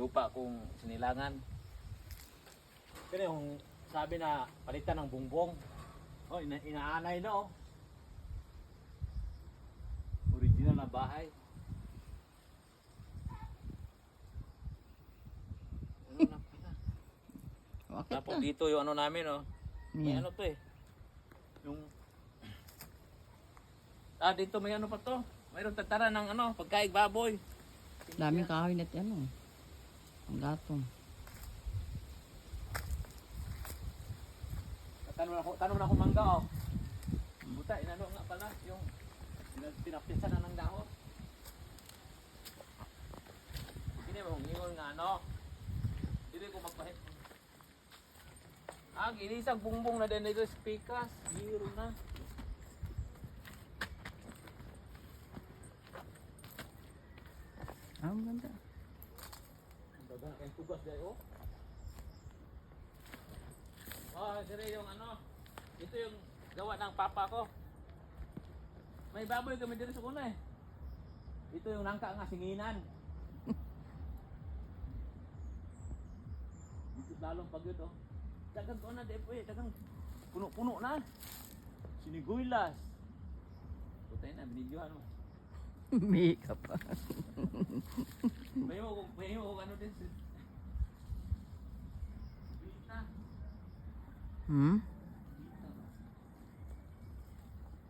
lupa kong sinilangan. Pero yung sabi na palitan ng bungbong. Oh, inaanay na oh. Original na bahay. Ano na pala. Bakit Tapos ka? dito yung ano namin oh. May Yan. ano to eh. Yung dito may ano pa to. Mayroong tataran ng ano, pagkaig baboy. Daming kahoy na ano. Ang gatong. Tanong na ako mangga oh. Buta, inano nga pala yung pinapisan na ng dahon. Hindi mo ngingon nga ano. Hindi ko magpahit. Ginisag bungbong na din dito spikas. Biro na. Ang ganda. Ang daga kayong tugas dahil oh. Sire yung ano. Ito yung gawa ng papa ko. May baboy kami dito sa kuna eh. Ito yung nangka nga singinan. Dito lalong pag yun oh. Dagang ko na depo eh. Dagang puno-puno na. Siniguilas. Putay na, binidyohan mo. Makeup pa. May mo ano din. Bita. Hmm?